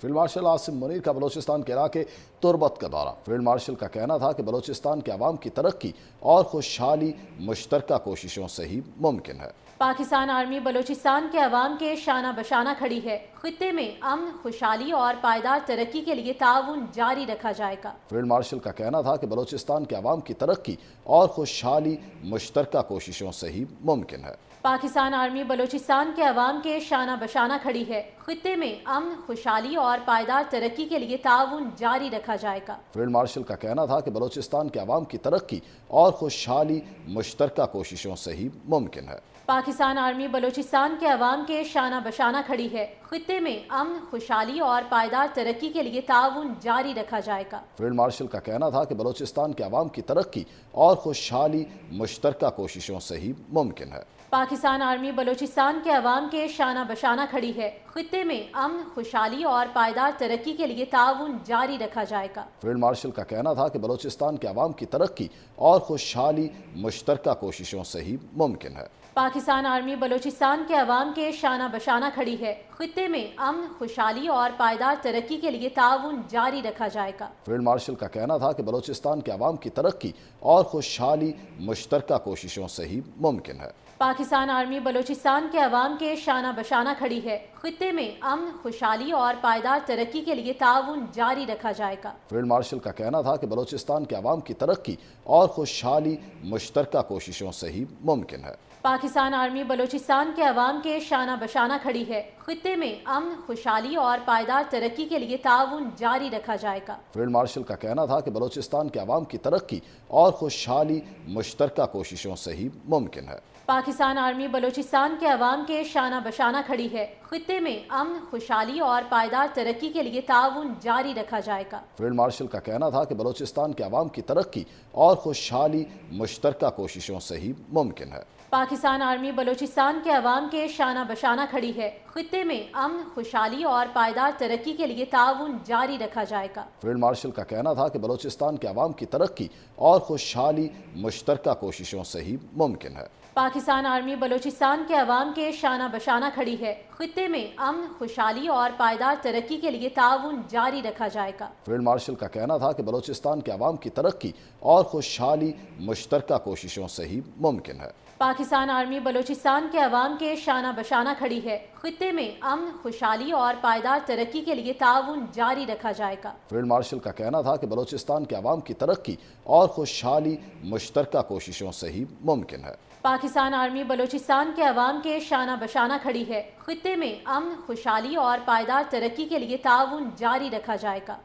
Field marshal Asim Munir کا بلوچستان کے علاقے تربت کا دورہ۔ فیلڈ مارشل کا کہنا تھا کہ بلوچستان کے عوام کی ترقی اور خوشحالی مشترکہ کوششوں سے ہی ممکن ہے۔ پاکستان آرمی بلوچستان کے عوام کے شانہ بشانہ کھڑی ہے۔ خطے میں امن، خوشحالی اور پائیدار ترقی کے لیے تعاون جاری رکھا جائے گا۔ فیلڈ مارشل کا کہنا تھا کہ بلوچستان کے عوام کی ترقی اور خوشحالی مشترکہ کوششوں سے ہی ممکن ہے۔ پاکستان آرمی بلوچستان کے عوام کے شانہ بشانہ کھڑی ہے۔ خطے میں امن، خوشحالی اور پائیدار ترقی کے لیے تعاون جاری رکھا جائے گا۔ فیلڈ مارشل کا کہنا تھا کہ بلوچستان کے عوام کی ترقی اور خوشحالی مشترکہ کوششوں سے ہی ممکن ہے۔ پاکستان آرمی بلوچستان کے عوام کے شانہ بشانہ کھڑی ہے۔ خطے میں امن، خوشحالی اور پائیدار ترقی کے لیے تعاون جاری رکھا جائے گا۔ فیلڈ مارشل کا کہنا تھا کہ بلوچستان کے عوام کی ترقی اور خوشحالی مشترکہ کوششوں سے ہی ممکن ہے۔ پاکستان آرمی بلوچستان کے عوام کے شانہ بشانہ کھڑی ہے۔ خطے میں امن، خوشحالی اور پائیدار ترقی کے لیے تعاون جاری رکھا جائے گا۔ فیلڈ مارشل کا کہنا تھا کہ بلوچستان کے عوام کی ترقی اور خوشحالی مشترکہ کوششوں سے ہی ممکن ہے۔ پاکستان آرمی بلوچستان کے عوام کے شانہ بشانہ کھڑی ہے۔ خطے میں امن، خوشحالی اور پائیدار ترقی کے لیے تعاون جاری رکھا جائے گا۔ فیلڈ مارشل کا کہنا تھا کہ بلوچستان کے عوام کی ترقی اور خوشحالی مشترکہ کوششوں سے ہی ممکن ہے۔ پاکستان آرمی بلوچستان کے عوام کے شانہ بشانہ کھڑی ہے۔ خطے میں امن، خوشحالی اور پائیدار ترقی کے لیے تعاون جاری رکھا جائے گا۔ فیلڈ مارشل کا کہنا تھا کہ بلوچستان کے عوام کی ترقی اور خوشحالی مشترکہ کوششوں سے ہی ممکن ہے۔ پاکستان آرمی بلوچستان کے عوام کے شانہ بشانہ کھڑی ہے۔ خطے میں امن، خوشحالی اور پائیدار ترقی کے لیے تعاون جاری رکھا جائے گا۔ فیلڈ مارشل کا کہنا تھا کہ بلوچستان کے عوام کی ترقی اور خوشحالی مشترکہ کوششوں سے ہی ممکن ہے۔ پاکستان آرمی بلوچستان کے عوام کے شانہ بشانہ کھڑی ہے۔ خطے میں امن، خوشحالی اور پائیدار ترقی کے لیے تعاون جاری رکھا جائے گا۔ فیلڈ مارشل کا کہنا تھا کہ بلوچستان کے عوام کی ترقی اور خوشحالی مشترکہ کوششوں سے ہی ممکن ہے۔ پاکستان آرمی بلوچستان کے عوام کے شانہ بشانہ کھڑی ہے۔ خطے میں امن، خوشحالی اور پائیدار ترقی کے لیے تعاون جاری رکھا جائے گا۔ فیلڈ مارشل کا کہنا تھا کہ بلوچستان کے عوام کی ترقی اور خوشحالی مشترکہ کوششوں سے ہی ممکن ہے۔ پاکستان آرمی بلوچستان کے عوام کے شانہ بشانہ کھڑی ہے۔ خطے میں امن، خوشحالی اور پائیدار ترقی کے لیے تعاون جاری رکھا جائے گا۔ فیلڈ مارشل کا کہنا تھا کہ بلوچستان کے عوام کی ترقی اور خوشحالی مشترکہ کوششوں سے ہی ممکن ہے۔ پاکستان آرمی بلوچستان کے عوام کے شانہ بشانہ کھڑی ہے۔ خطے میں امن، خوشحالی اور پائیدار ترقی کے لیے تعاون جاری رکھا جائے گا۔ فیلڈ مارشل کا کہنا تھا کہ بلوچستان کے عوام کی ترقی اور خوشحالی مشترکہ کوششوں سے ہی ممکن ہے۔ پاکستان آرمی بلوچستان کے عوام کے شانہ بشانہ کھڑی ہے۔ خطے میں امن، خوشحالی اور پائیدار ترقی کے لیے تعاون جاری رکھا جائے گا۔